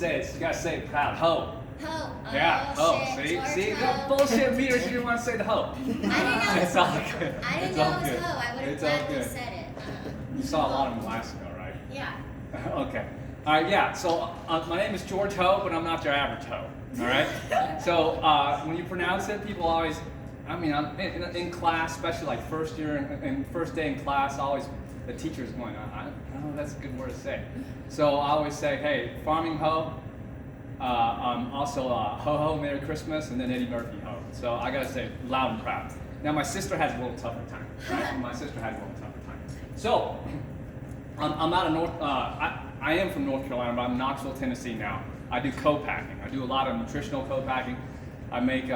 say it. You gotta say it proud. Ho. Ho. Yeah. Oh, Ho. shit. See? George No Ho. bullshit meters. You didn't want to say the ho. I didn't know. It's all good. I didn't It's know all it was good. ho. I would have It's all gladly good. said it. You saw a lot of them last ago, right? Yeah. Okay. All right, yeah. So my name is George Ho, but I'm not your average ho. All right. So when you pronounce it, people always, I'm in class, especially like first year and first day in class, always the teacher's going, I don't know, that's a good word to say. So I always say, hey, farming ho. Also ho ho, Merry Christmas, and then Eddie Murphy ho. So I gotta say loud and proud. Now my sister has a little tougher time. Right? My sister has a little tougher time. So I'm out of I am from North Carolina, but I'm in Knoxville, Tennessee now. I do co-packing. I do a lot of nutritional co-packing. I make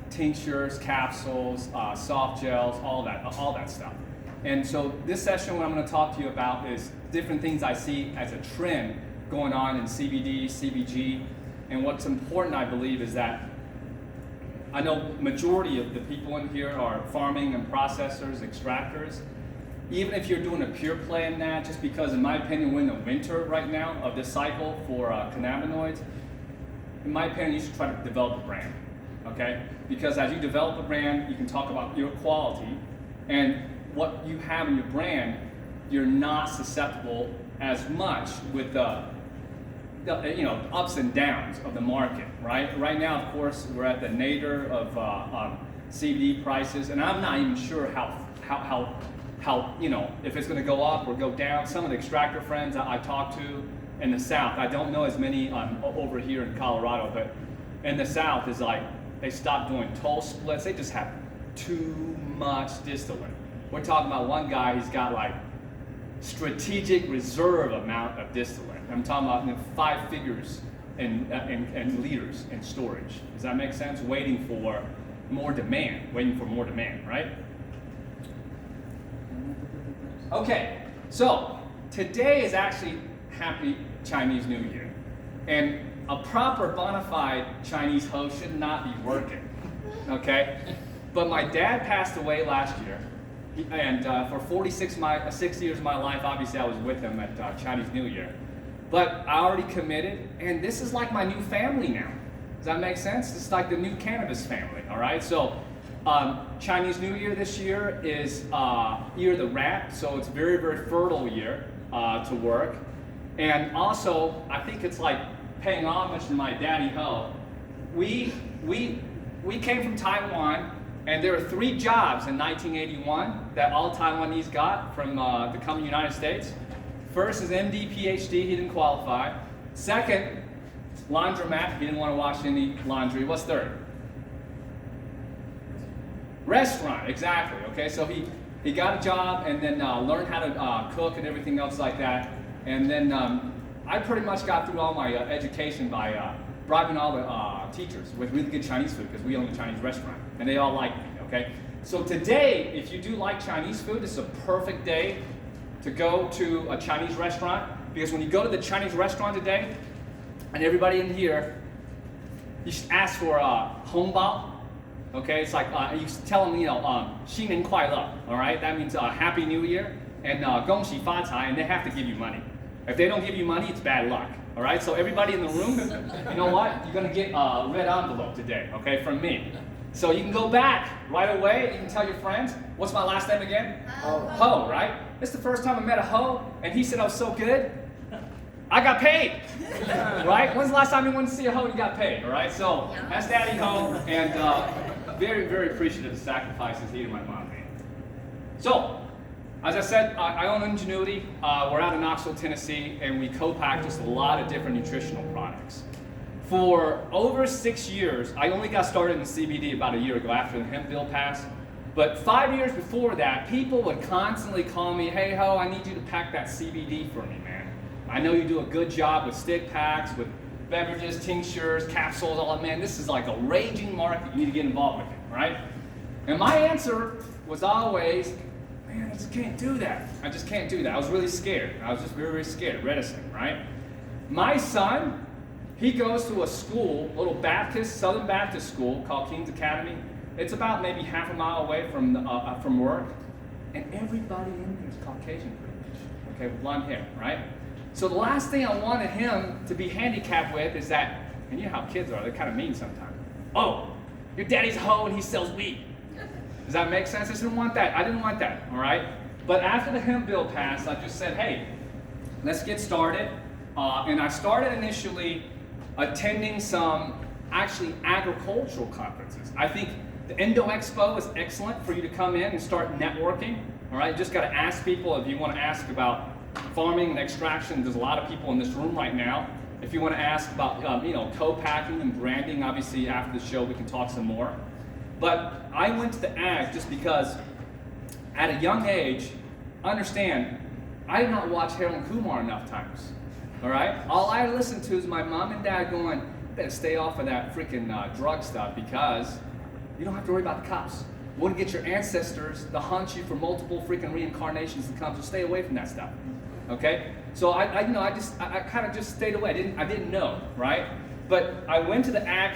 tinctures, capsules, soft gels, all that stuff. And so this session, what I'm going to talk to you about is different things I see as a trend going on in CBD, CBG, and what's important, I believe, is that I know majority of the people in here are farming and processors, extractors. Even if you're doing a pure play in that, just because in my opinion we're in the winter right now of this cycle for cannabinoids, in my opinion you should try to develop a brand, okay? Because as you develop a brand, you can talk about your quality and what you have in your brand, you're not susceptible as much with the ups and downs of the market, right? Right now, of course, we're at the nadir of CBD prices, and I'm not even sure how if it's going to go up or go down. Some of the extractor friends I talk to in the South, I don't know as many over here in Colorado, but in the South is like they stopped doing toll splits. They just have too much distillate. We're talking about one guy, he's got like strategic reserve amount of distillate. I'm talking about 5 figures in liters in storage. Does that make sense? Waiting for more demand, right? Okay, so today is actually Happy Chinese New Year. And a proper bona fide Chinese host should not be working, okay? But my dad passed away last year. And for 6 years of my life, obviously I was with him at Chinese New Year. But I already committed, and this is like my new family now. Does that make sense? It's like the new cannabis family, all right? So Chinese New Year this year is Year of the Rat, so it's very, very fertile year to work. And also, I think it's like paying homage to my daddy Ho. We came from Taiwan, and there were 3 jobs in 1981 that all Taiwanese got from the coming United States. First is MD, PhD, he didn't qualify. Second, laundromat, he didn't want to wash any laundry. What's third? Restaurant, exactly. Okay, so he got a job and then learned how to cook and everything else like that. And then I pretty much got through all my education by bribing all the teachers with really good Chinese food because we own a Chinese restaurant and they all like me, okay? So today, if you do like Chinese food, it's a perfect day to go to a Chinese restaurant because when you go to the Chinese restaurant today, and everybody in here, you should ask for hongbao. Okay, it's like you tell them, 新年快乐, all right? That means Happy New Year, and 恭喜发财, and they have to give you money. If they don't give you money, it's bad luck, all right? So everybody in the room, you know what? You're gonna get a red envelope today, okay, from me. So you can go back right away, you can tell your friends, what's my last name again? Ho, right? This is the first time I met a Ho, and he said I was so good, I got paid, right? When's the last time you went to see a Ho and you got paid, all right? So that's Daddy Ho, and very, very appreciative of the sacrifices he and my mom made. So, as I said, I own Ingenuity. We're out of Knoxville, Tennessee, and we co-pack just a lot of different nutritional products. For over 6 years, I only got started in CBD about a year ago after the hemp bill passed. But 5 years before that, people would constantly call me, hey Ho, I need you to pack that CBD for me, man. I know you do a good job with stick packs, with beverages, tinctures, capsules, all that. Man, this is like a raging market. You need to get involved with it, right? And my answer was always, man, I just can't do that. I just can't do that. I was really scared. I was just very, very scared, reticent, right? My son, he goes to a school, a little Southern Baptist school called King's Academy. It's about maybe half a mile away from work. And everybody in there is Caucasian pretty much, okay, with blonde hair, right? So the last thing I wanted him to be handicapped with is that, and you know how kids are, they're kind of mean sometimes. Oh, your daddy's a hoe and he sells weed. Does that make sense? I didn't want that. I didn't want that, all right? But after the hemp bill passed, I just said, hey, let's get started. And I started initially attending some actually agricultural conferences. I think the IndoExpo is excellent for you to come in and start networking, all right? Just got to ask people if you want to ask about farming and extraction. There's a lot of people in this room right now. If you want to ask about, co-packing and branding, obviously after the show we can talk some more. But I went to the ag just because at a young age, understand, I did not watch Harold and Kumar enough times, all right? All I listened to is my mom and dad going, better stay off of that freaking drug stuff because you don't have to worry about the cops. We're gonna get your ancestors to hunt you for multiple freaking reincarnations to come, so stay away from that stuff, okay? So I kind of just stayed away. I didn't know, right? But I went to the ag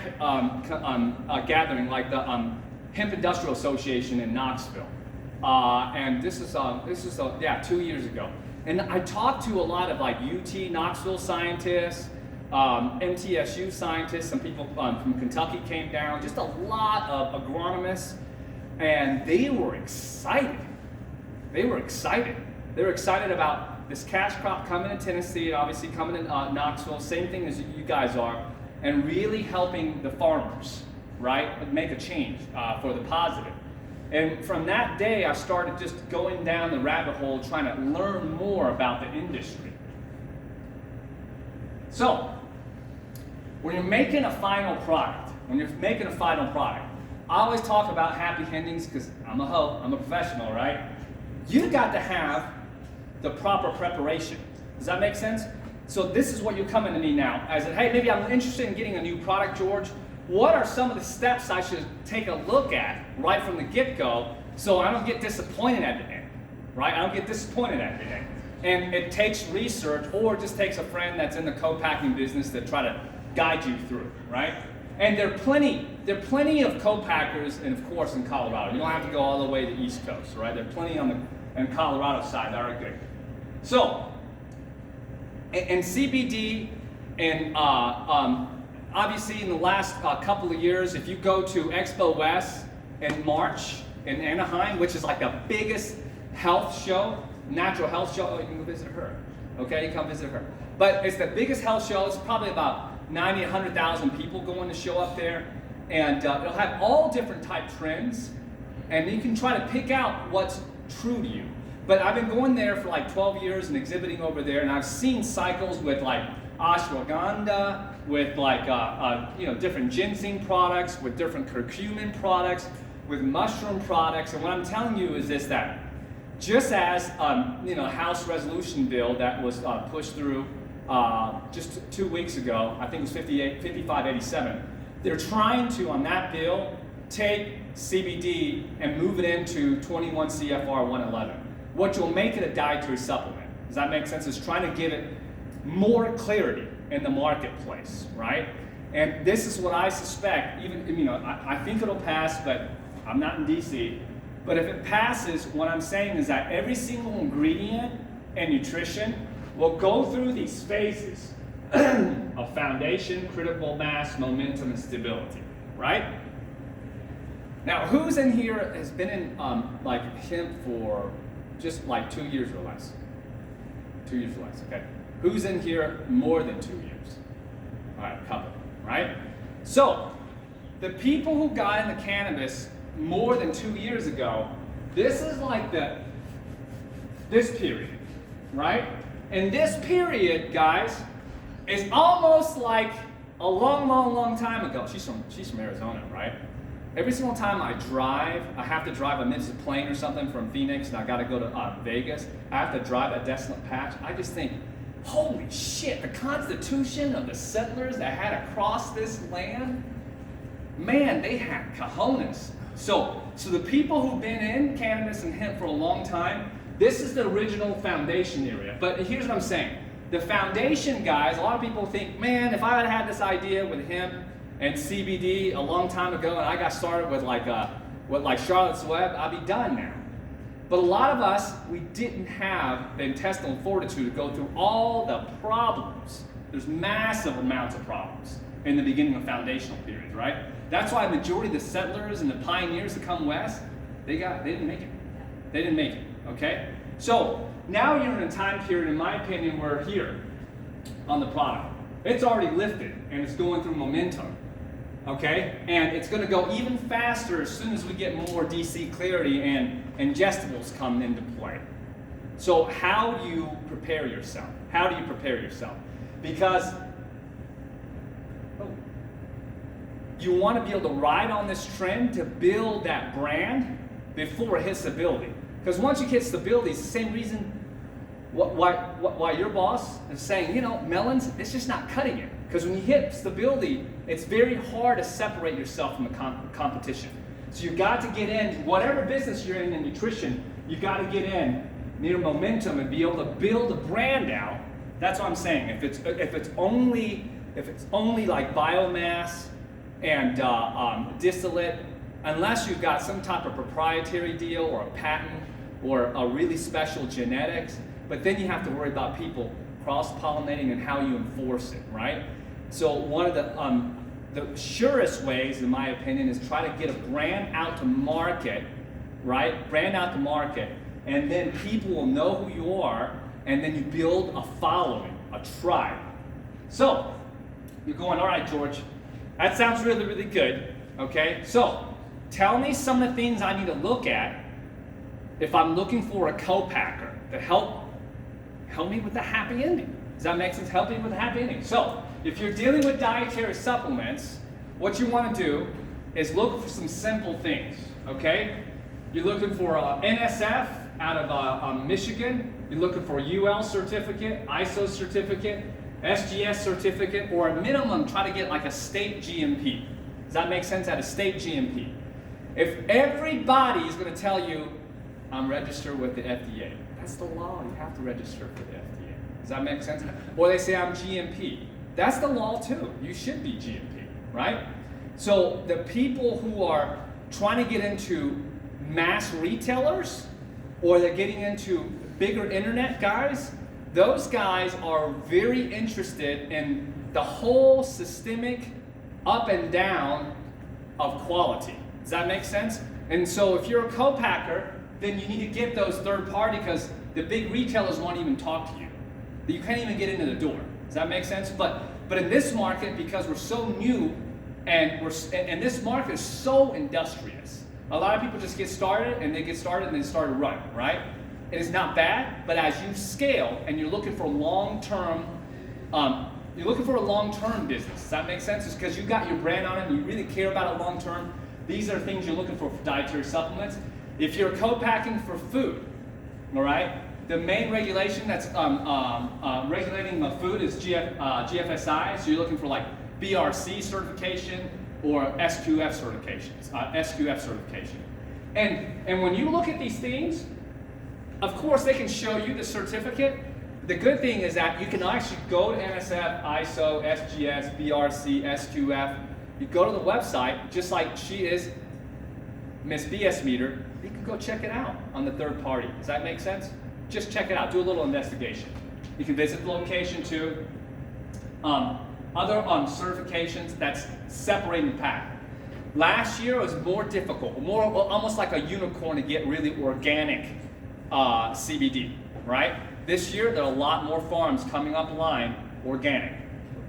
gathering, like the Hemp Industrial Association in Knoxville, and this is 2 years ago. And I talked to a lot of like UT Knoxville scientists, MTSU scientists, some people from Kentucky came down, just a lot of agronomists, and they were excited. They were excited about this cash crop coming in Tennessee, obviously coming in Knoxville, same thing as you guys are, and really helping the farmers, right? Make a change for the positive. And from that day, I started just going down the rabbit hole, trying to learn more about the industry. So, when you're making a final product, I always talk about happy endings because I'm a hoe, I'm a professional, right? You got to have the proper preparation. Does that make sense? So this is what you're coming to me now. I said, hey, maybe I'm interested in getting a new product, George. What are some of the steps I should take a look at right from the get-go so I don't get disappointed at the end, right? I don't get disappointed at the end. And it takes research or it just takes a friend that's in the co-packing business to try to guide you through, right? And there are plenty of co-packers, and of course in Colorado. You don't have to go all the way to the East Coast, right? There are plenty on the Colorado side that are good. So, and CBD, and obviously in the last couple of years, if you go to Expo West in March in Anaheim, which is like the biggest health show, natural health show, oh, you can go visit her, okay, you come visit her. But it's the biggest health show. It's probably about 90, 100,000 people going to show up there, and it'll have all different type trends, and you can try to pick out what's true to you. But I've been going there for like 12 years and exhibiting over there, and I've seen cycles with like ashwagandha, with like different ginseng products, with different curcumin products, with mushroom products. And what I'm telling you is this, that just as House resolution bill that was pushed through just 2 weeks ago, I think it was 5587, they're trying to, on that bill, take CBD and move it into 21 CFR 111, which will make it a dietary supplement. Does that make sense? It's trying to give it more clarity in the marketplace, right? And this is what I suspect, I think it'll pass, but I'm not in DC. But if it passes, what I'm saying is that every single ingredient in nutrition will go through these phases of foundation, critical mass, momentum, and stability, right? Now, who's in here has been in hemp for just like 2 years or less? 2 years or less, okay. Who's in here more than 2 years? All right, a couple, right? So, the people who got into cannabis more than 2 years ago, this is like this period, right? And this period, guys, is almost like a long, long, long time ago. She's from Arizona, right? Every single time I drive, I have to drive, I miss a plane or something from Phoenix, and I got to go to Vegas. I have to drive that desolate patch. I just think, holy shit, the constitution of the settlers that had to cross this land, man, they had cojones. So the people who've been in cannabis and hemp for a long time, this is the original foundation area. But here's what I'm saying. The foundation, guys, a lot of people think, man, if I had this idea with hemp and CBD a long time ago and I got started with like Charlotte's Web, I'd be done now. But a lot of us, we didn't have the intestinal fortitude to go through all the problems. There's massive amounts of problems in the beginning of foundational periods, right? That's why the majority of the settlers and the pioneers that come west, they didn't make it. They didn't make it, okay? So now you're in a time period, in my opinion, where here on the product, it's already lifted and it's going through momentum, okay? And it's gonna go even faster as soon as we get more DC clarity and ingestibles come into play. So how do you prepare yourself? How do you prepare yourself? Because you want to be able to ride on this trend to build that brand before it hits stability. Because once you hit stability, it's the same reason why your boss is saying, you know, melons, it's just not cutting it. Because when you hit stability, it's very hard to separate yourself from the competition. So you've got to get in, whatever business you're in nutrition, you've got to get in near momentum and be able to build a brand out. That's what I'm saying. If it's only like biomass and distillate, unless you've got some type of proprietary deal or a patent or a really special genetics, but then you have to worry about people cross-pollinating and how you enforce it, right? So one of the surest ways, in my opinion, is try to get a brand out to market, right? Brand out to market, and then people will know who you are, and then you build a following, a tribe. So you're going, all right, George, that sounds really, really good, okay? So tell me some of the things I need to look at if I'm looking for a co-packer to help me with the happy ending. Does that make sense? Help me with the happy ending. So if you're dealing with dietary supplements, what you want to do is look for some simple things, okay? You're looking for NSF out of Michigan. You're looking for UL certificate, ISO certificate, SGS certificate, or at minimum, try to get like a state GMP. Does that make sense? At a state GMP. If everybody is going to tell you, I'm registered with the FDA, that's the law. You have to register for the FDA. Does that make sense? Or they say I'm GMP. That's the law too. You should be GMP, right? So the people who are trying to get into mass retailers, or they're getting into bigger internet guys, those guys are very interested in the whole systemic up and down of quality. Does that make sense? And so if you're a co-packer, then you need to get those third party, because the big retailers won't even talk to you. You can't even get into the door. Does that make sense? But in this market, because we're so new and this market is so industrious, a lot of people just get started and they start to run, right? It is not bad, but as you scale and you're looking for long-term, business. Does that make sense? It's because you got your brand on it and you really care about it long-term. These are things you're looking for dietary supplements. If you're co-packing for food, all right, the main regulation that's regulating food is GFSI, so you're looking for like BRC certification or SQF certification. And when you look at these things, of course they can show you the certificate. The good thing is that you can actually go to NSF, ISO, SGS, BRC, SQF. You go to the website, just like she is, Miss BS Meter, you can go check it out on the third party. Does that make sense? Just check it out, do a little investigation. You can visit the location too. Other certifications, that's separating the pack. Last year it was more difficult, almost like a unicorn to get really organic CBD, right? This year there are a lot more farms coming up line organic.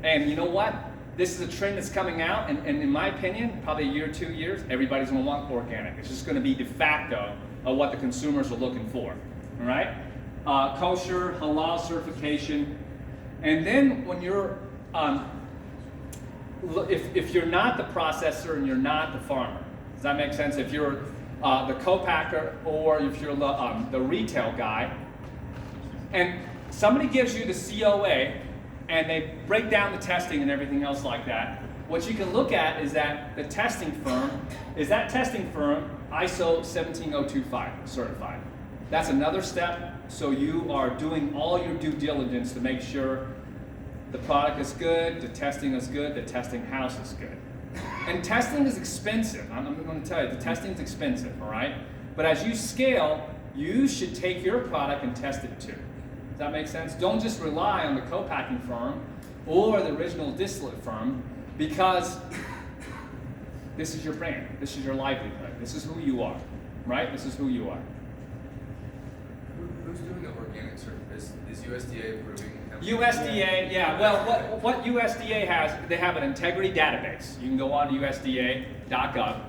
And you know what? This is a trend that's coming out, and in my opinion, probably a year, 2 years, everybody's gonna want organic. It's just gonna be de facto of what the consumers are looking for, all right? Kosher, halal certification. And then when you're, if you're not the processor and you're not the farmer, does that make sense? If you're the co-packer or if you're the retail guy, and somebody gives you the COA and they break down the testing and everything else like that, what you can look at is that the testing firm, ISO 17025 certified? That's another step, so you are doing all your due diligence to make sure the product is good, the testing is good, the testing house is good. And testing is expensive. I'm going to tell you, the testing is expensive, all right? But as you scale, you should take your product and test it too. Does that make sense? Don't just rely on the copacking firm or the original distillate firm, because this is your brand, this is your livelihood, this is who you are, right? This is who you are. Who's doing the organic certification? Is USDA approving? USDA, yeah. Well, what USDA has, they have an integrity database. You can go on to USDA.gov,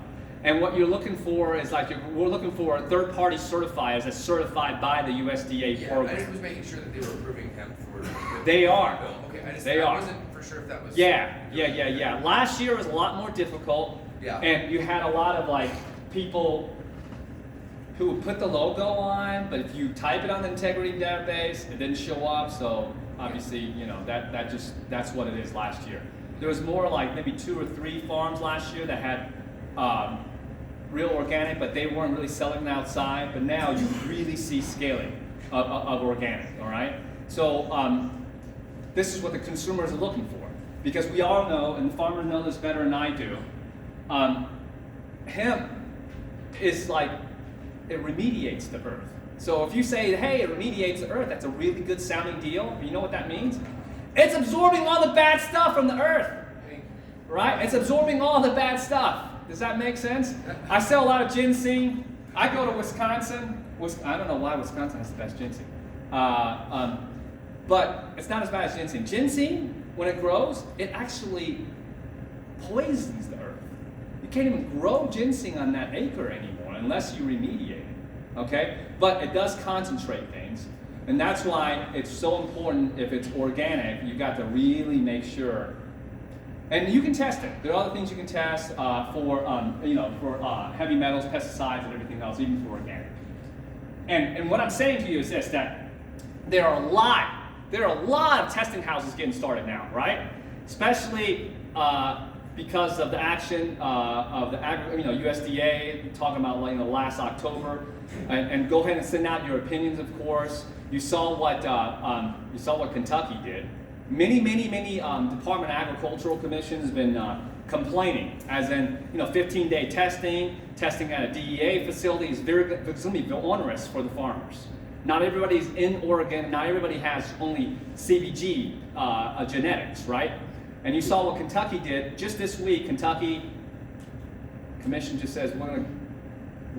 and what you're looking for is we're looking for a third party certifiers that's certified by the USDA program. I just was making sure that they were approving hemp for. They are. Okay, I wasn't for sure if that was. Yeah. Last year was a lot more difficult. Yeah. And you had a lot of people who would put the logo on, but if you type it on the integrity database, it didn't show up. So obviously, that's what it is last year. There was more maybe 2 or 3 farms last year that had real organic, but they weren't really selling it outside. But now you really see scaling of organic. All right. So this is what the consumers are looking for, because we all know, and farmers know this better than I do. Hemp is it remediates the earth. So if you say, hey, it remediates the earth, that's a really good sounding deal. You know what that means? It's absorbing all the bad stuff from the earth, right? It's absorbing all the bad stuff. Does that make sense? I sell a lot of ginseng. I go to Wisconsin. I don't know why Wisconsin has the best ginseng. But it's not as bad as ginseng. Ginseng, when it grows, it actually poisons the earth. You can't even grow ginseng on that acre anymore unless you remediate it, okay? But it does concentrate things, and that's why it's so important. If it's organic, you got to really make sure. And you can test it. There are other things you can test for heavy metals, pesticides, and everything else, even for organic. And what I'm saying to you is this: that there are a lot of testing houses getting started now, right? Especially because of the action of the USDA talking about last October, and go ahead and send out your opinions. Of course, you saw what Kentucky did. Many Department of Agricultural Commission has been complaining, as in 15-day testing at a DEA facility is it's going to be onerous for the farmers. Not everybody's in Oregon. Not everybody has only CBG genetics, right? And you saw what Kentucky did just this week. Kentucky Commission just says we're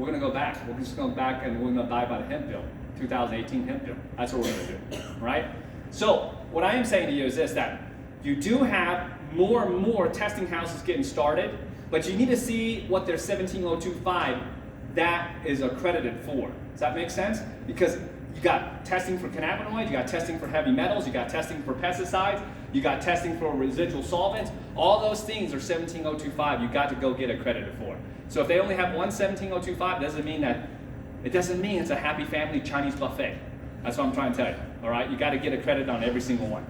gonna go back. We're just going back and we're gonna abide by the hemp bill, 2018 hemp bill. That's what we're gonna do, right? So what I am saying to you is this: that you do have more and more testing houses getting started, but you need to see what their 17025 that is accredited for. Does that make sense? Because you got testing for cannabinoids, you got testing for heavy metals, you got testing for pesticides, you got testing for residual solvents. All those things are 17025 you got to go get accredited for. So if they only have one 17025, doesn't mean it's a happy family Chinese buffet. That's what I'm trying to tell you. All right, you got to get accredited on every single one.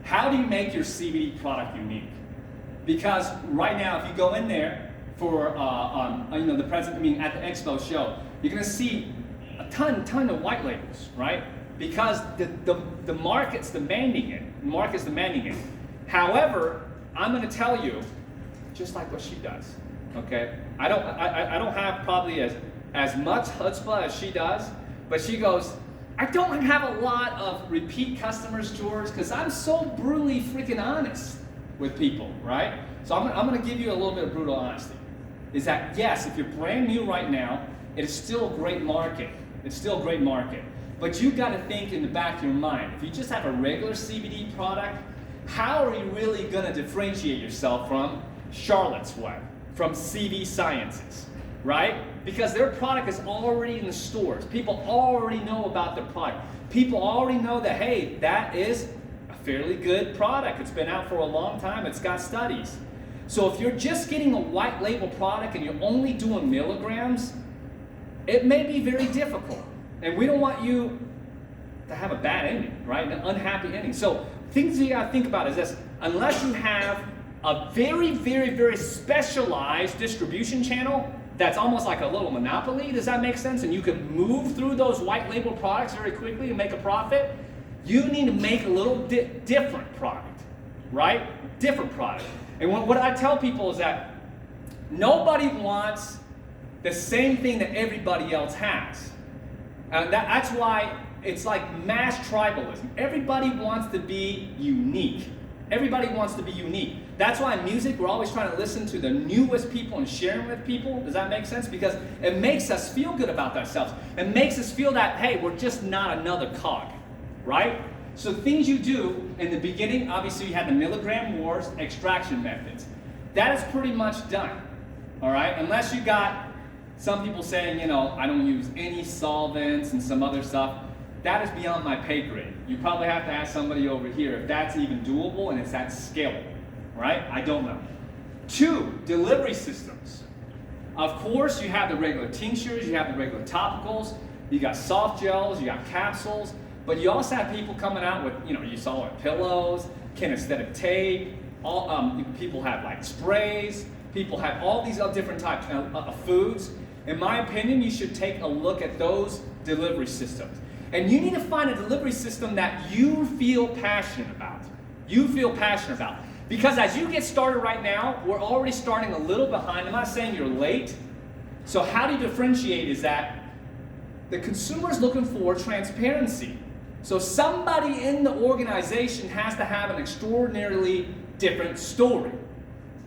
How do you make your CBD product unique? Because right now, if you go in there for at the expo show, you're going to see a ton of white labels, right? Because the market's demanding it. The market's demanding it. However, I'm going to tell you, just like what she does, okay? I don't have probably as much chutzpah as she does, but she goes, I don't have a lot of repeat customers, George, because I'm so brutally freaking honest with people, right? So I'm going to give you a little bit of brutal honesty. Is that, yes, if you're brand new right now, it is still a great market. It's still a great market. But you've got to think in the back of your mind, if you just have a regular CBD product, how are you really going to differentiate yourself from Charlotte's Web, from CV Sciences, right? Because their product is already in the stores. People already know about their product. People already know that, hey, that is a fairly good product. It's been out for a long time. It's got studies. So if you're just getting a white label product and you're only doing milligrams, it may be very difficult. And we don't want you to have a bad ending, right? An unhappy ending. So things you gotta think about is this: unless you have a very, very, very specialized distribution channel that's almost like a little monopoly, does that make sense? And you can move through those white label products very quickly and make a profit, you need to make a little different product, right? Different product. And what I tell people is that nobody wants the same thing that everybody else has. And that's why it's like mass tribalism. Everybody wants to be unique. Everybody wants to be unique. That's why in music, we're always trying to listen to the newest people and sharing with people. Does that make sense? Because it makes us feel good about ourselves. It makes us feel that, hey, we're just not another cog, right? So things you do in the beginning, obviously you have the milligram wars, extraction methods. That is pretty much done, all right? Unless you got some people saying, you know, I don't use any solvents and some other stuff. That is beyond my pay grade. You probably have to ask somebody over here if that's even doable and if that's scalable, right? I don't know. 2, delivery systems. Of course, you have the regular tinctures, you have the regular topicals, you got soft gels, you got capsules, but you also have people coming out with, you know, you saw it, pillows, kinesthetic tape, people have like sprays, people have all these other different types of foods. In my opinion, you should take a look at those delivery systems. And you need to find a delivery system that you feel passionate about. You feel passionate about. Because as you get started right now, we're already starting a little behind. I'm not saying you're late. So how do you differentiate is that the consumer is looking for transparency. So somebody in the organization has to have an extraordinarily different story.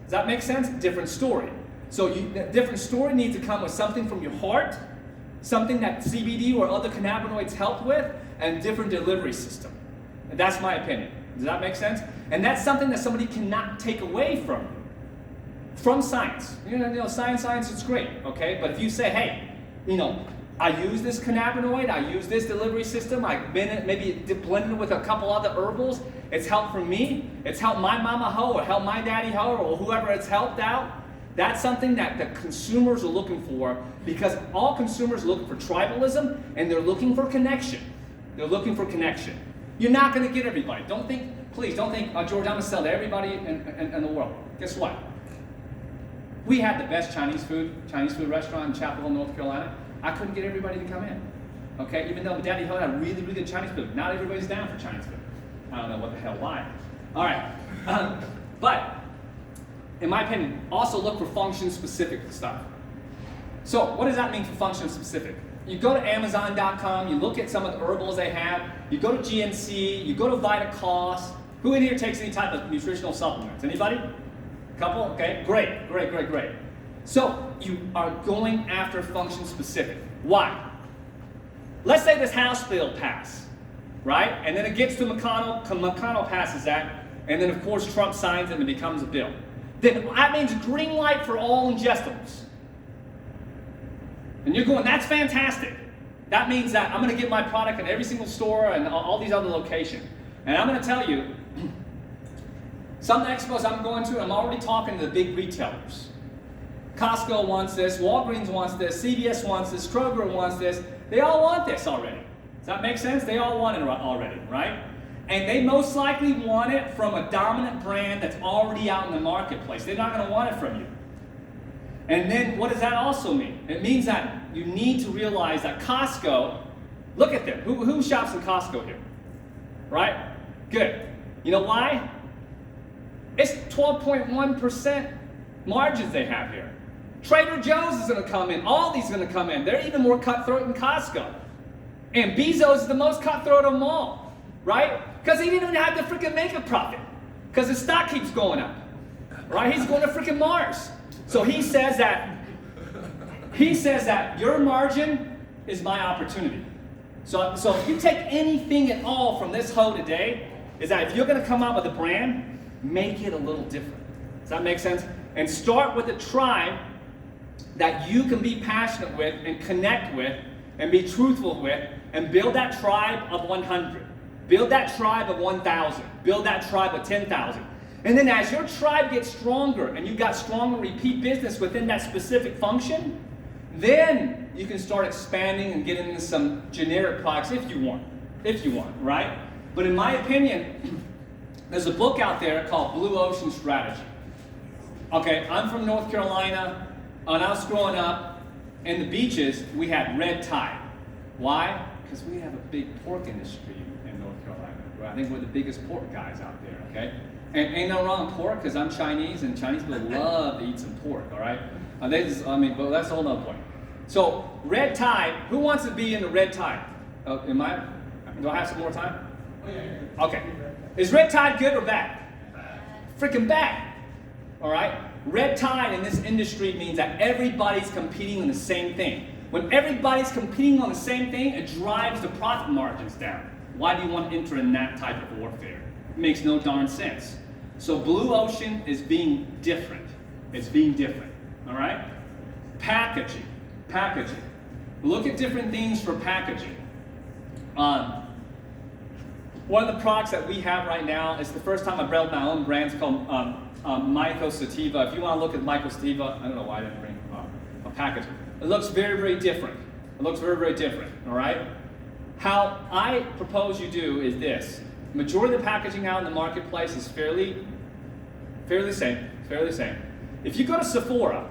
Does that make sense? Different story. So the different story needs to come with something from your heart, something that CBD or other cannabinoids help with, and different delivery system. And that's my opinion. Does that make sense? And that's something that somebody cannot take away from you. From science. You know, science is great, okay? But if you say, hey, you know, I use this cannabinoid, I use this delivery system, I've been maybe blended it with a couple other herbals, it's helped for me, it's helped my mama hoe, or helped my daddy hoe, or whoever it's helped out. That's something that the consumers are looking for, because all consumers are looking for tribalism and they're looking for connection. They're looking for connection. You're not going to get everybody. Please don't think, George, I'm going to sell to everybody in the world. Guess what? We had the best Chinese food restaurant in Chapel Hill, North Carolina. I couldn't get everybody to come in. Okay, even though Daddy Hill had really, really good Chinese food. Not everybody's down for Chinese food. I don't know what the hell why. All right, but in my opinion, also look for function-specific stuff. So what does that mean for function-specific? You go to Amazon.com, you look at some of the herbals they have, you go to GNC, you go to VitaCost. Who in here takes any type of nutritional supplements? Anybody? Couple? Okay, great. So you are going after function-specific. Why? Let's say this House bill passed, right? And then it gets to McConnell passes that, and then of course Trump signs it and it becomes a bill. Then that means green light for all ingestibles. And you're going, that's fantastic. That means that I'm going to get my product in every single store and all these other locations. And I'm going to tell you, some expos I'm going to, I'm already talking to the big retailers. Costco wants this, Walgreens wants this, CVS wants this, Kroger wants this. They all want this already. Does that make sense? They all want it already, right? And they most likely want it from a dominant brand that's already out in the marketplace. They're not going to want it from you. And then what does that also mean? It means that you need to realize that Costco, look at them. Who shops in Costco here? Right? Good. You know why? It's 12.1% margins they have here. Trader Joe's is going to come in. Aldi's going to come in. They're even more cutthroat than Costco. And Bezos is the most cutthroat of them all. Right? Because he didn't even have to freaking make a profit. Because his stock keeps going up. Right? He's going to freaking Mars. So he says that your margin is my opportunity. So if you take anything at all from this hoe today, is that if you're going to come out with a brand, make it a little different. Does that make sense? And start with a tribe that you can be passionate with and connect with and be truthful with, and build that tribe of 100. Build that tribe of 1,000. Build that tribe of 10,000. And then as your tribe gets stronger and you got stronger repeat business within that specific function, then you can start expanding and getting into some generic products if you want, right? But in my opinion, there's a book out there called Blue Ocean Strategy. Okay, I'm from North Carolina. When I was growing up, in the beaches, we had red tide. Why? Because we have a big pork industry in North Carolina. I think we're the biggest pork guys out there, okay? And ain't no wrong with pork, because I'm Chinese, and Chinese people love to eat some pork, all right? But that's a whole nother point. So red tide, who wants to be in the red tide? Do I have some more time? Oh, yeah. Okay. Is red tide good or bad? Freaking bad. All right? Red tide in this industry means that everybody's competing on the same thing. When everybody's competing on the same thing, it drives the profit margins down. Why do you want to enter in that type of warfare? It makes no darn sense. So blue ocean is being different. It's being different. All right? Packaging. Packaging. Look at different things for packaging. One of the products that we have right now is the first time I built my own brand. It's called Myco Sativa. If you want to look at Myco Sativa, I don't know why I didn't bring a package. It looks very, very different. It looks very, very different, all right? How I propose you do is this. Majority of the packaging out in the marketplace is fairly same. If you go to Sephora,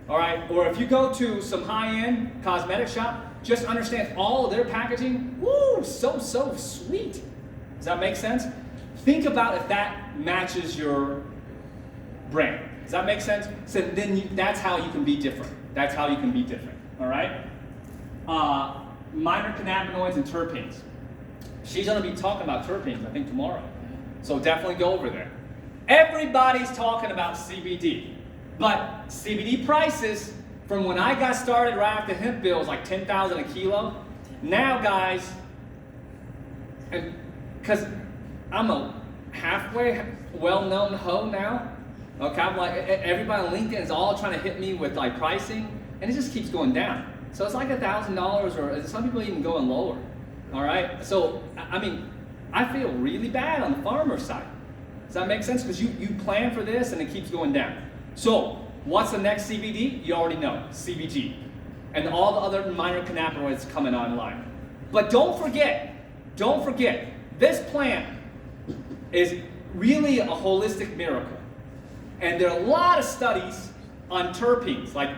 all right, or if you go to some high-end cosmetic shop, just understand all of their packaging, woo, so sweet. Does that make sense? Think about if that matches your brand. Does that make sense? So then that's how you can be different. That's how you can be different, all right? Minor cannabinoids and terpenes. She's gonna be talking about terpenes, I think, tomorrow. So definitely go over there. Everybody's talking about CBD, but CBD prices from when I got started right after hemp bill was like $10,000 a kilo. Now, guys, and because I'm a halfway well-known hoe now, okay, I'm like, everybody on LinkedIn is all trying to hit me with like pricing, and it just keeps going down. So it's like $1,000, or some people even going lower. All right, so I mean, I feel really bad on the farmer side. Does that make sense? Because you plan for this and it keeps going down. So what's the next CBD? You already know, CBG, and all the other minor cannabinoids coming online. But don't forget, this plant is really a holistic miracle. And there are a lot of studies on terpenes, like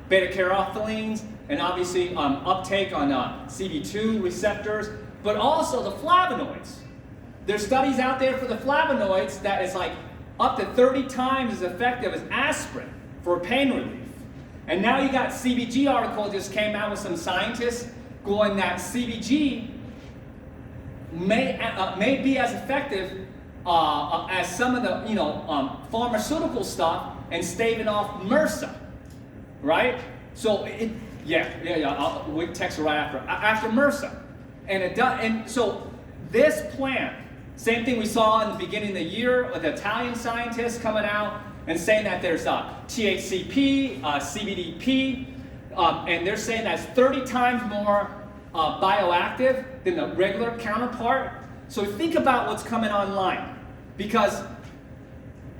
beta-caryophyllines, and obviously uptake on CB2 receptors, but also the flavonoids. There's studies out there for the flavonoids that is like up to 30 times as effective as aspirin for pain relief. And now you got CBG article just came out with some scientists going that CBG may be as effective as some of the pharmaceutical stuff and staving off MRSA, right? So we text her right after MRSA, and it does. And so this plant, same thing we saw in the beginning of the year with the Italian scientists coming out and saying that there's THCP, CBDP, and they're saying that's 30 times more bioactive than the regular counterpart. So think about what's coming online, because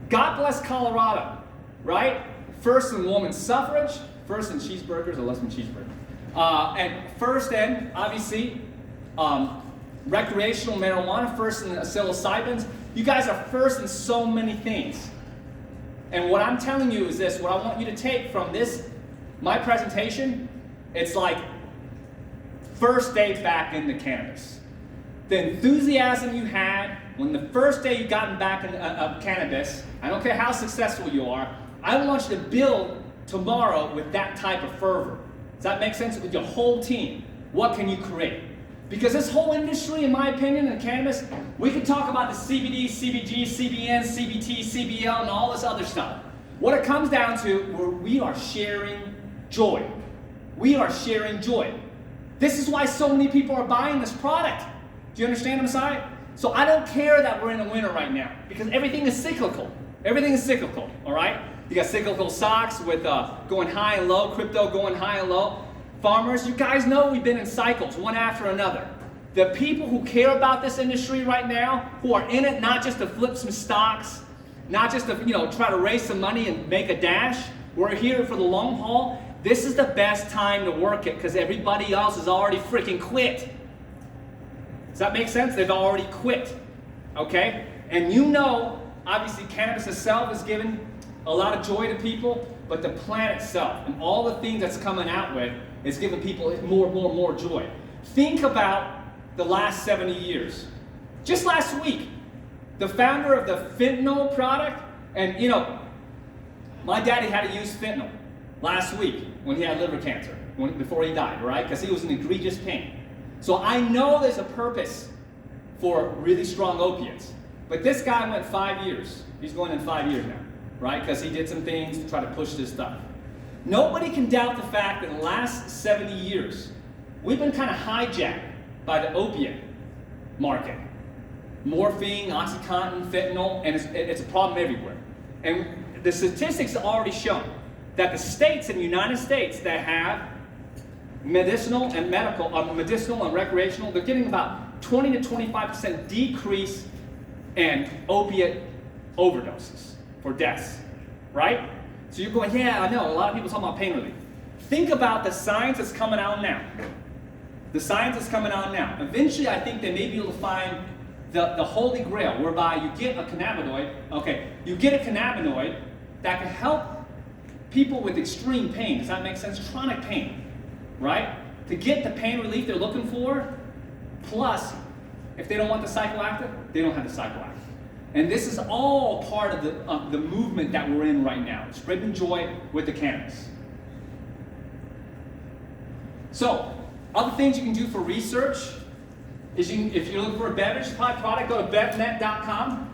God bless Colorado, right? First in women's suffrage, first in cheeseburgers or less than cheeseburgers, and first in obviously recreational marijuana, first in psilocybins. You guys are first in so many things. And what I'm telling you is this, what I want you to take from this, my presentation, it's like first day back into cannabis. The enthusiasm you had when the first day you gotten back in cannabis, I don't care how successful you are, I want you to build tomorrow with that type of fervor. Does that make sense? With your whole team, what can you create? Because this whole industry, in my opinion, in cannabis, we can talk about the CBD, CBG, CBN, CBT, CBL, and all this other stuff. What it comes down to, we are sharing joy. We are sharing joy. This is why so many people are buying this product. Do you understand, Messiah? So I don't care that we're in a winter right now, because everything is cyclical. Everything is cyclical, all right? You got cyclical stocks with going high and low, crypto going high and low. Farmers, you guys know we've been in cycles, one after another. The people who care about this industry right now, who are in it not just to flip some stocks, not just to try to raise some money and make a dash, we're here for the long haul. This is the best time to work it, because everybody else has already freaking quit. Does that make sense? They've already quit, okay? And obviously cannabis itself is giving a lot of joy to people, but the plant itself and all the things that's coming out with is giving people more joy. Think about the last 70 years. Just last week, the founder of the fentanyl product, and my daddy had to use fentanyl last week when he had liver cancer. before he died, right? Because he was in egregious pain. So I know there's a purpose for really strong opiates. But this guy went 5 years. He's going in 5 years now, right? Because he did some things to try to push this stuff. Nobody can doubt the fact that in the last 70 years, we've been kind of hijacked by the opiate market. Morphine, OxyContin, fentanyl, and it's a problem everywhere. And the statistics have already shown that the states in the United States that have medicinal and recreational, they're getting about 20 to 25% decrease in opiate overdoses for deaths, right? So you're going, yeah, I know, a lot of people talk about pain relief. Think about the science that's coming out now. The science that's coming out now. Eventually, I think they may be able to find the holy grail, whereby you get a cannabinoid, that can help people with extreme pain. Does that make sense? Chronic pain, right? To get the pain relief they're looking for, plus, if they don't want the psychoactive, they don't have the psychoactive. And this is all part of the movement that we're in right now, spreading joy with the cannabis. So, other things you can do for research is if you're looking for a beverage product, go to bevnet.com.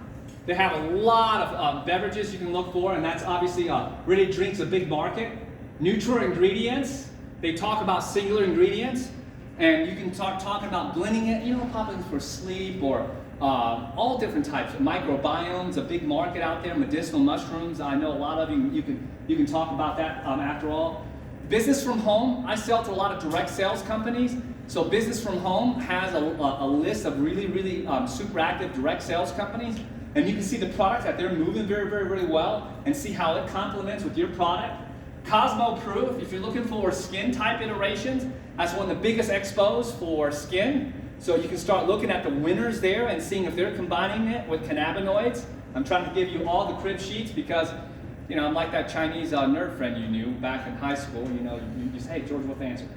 They have a lot of beverages you can look for, and that's obviously Ready Drink's a big market. Neutral ingredients, they talk about singular ingredients, and you can talking about blending it, probably for sleep or all different types. Microbiomes, a big market out there. Medicinal mushrooms, I know a lot of you can talk about that after all. Business from home, I sell to a lot of direct sales companies. So Business from Home has a list of really super active direct sales companies. And you can see the products that they're moving very well and see how it complements with your product. Cosmo Proof, if you're looking for skin type iterations, that's one of the biggest expos for skin. So you can start looking at the winners there and seeing if they're combining it with cannabinoids. I'm trying to give you all the crib sheets because, I'm like that Chinese nerd friend you knew back in high school. You just, hey, George, what's the answer?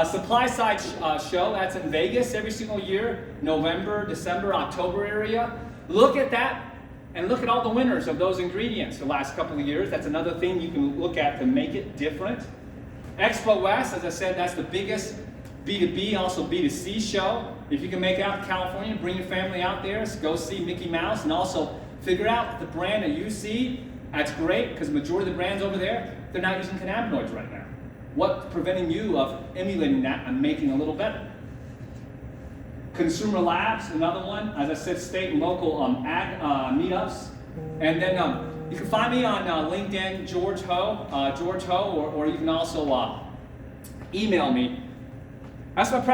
Supply Side Show, that's in Vegas every single year, November, December, October area. Look at that and look at all the winners of those ingredients the last couple of years. That's another thing you can look at to make it different. Expo West, as I said, that's the biggest B2B, also B2C show. If you can make it out to California, bring your family out there, go see Mickey Mouse, and also figure out the brand that you see. That's great, because the majority of the brands over there, they're not using cannabinoids right now. What's preventing you of emulating that and making it a little better? Consumer Labs, another one. As I said, state and local ag meetups. And then you can find me on LinkedIn, George Ho, or you can also email me. That's my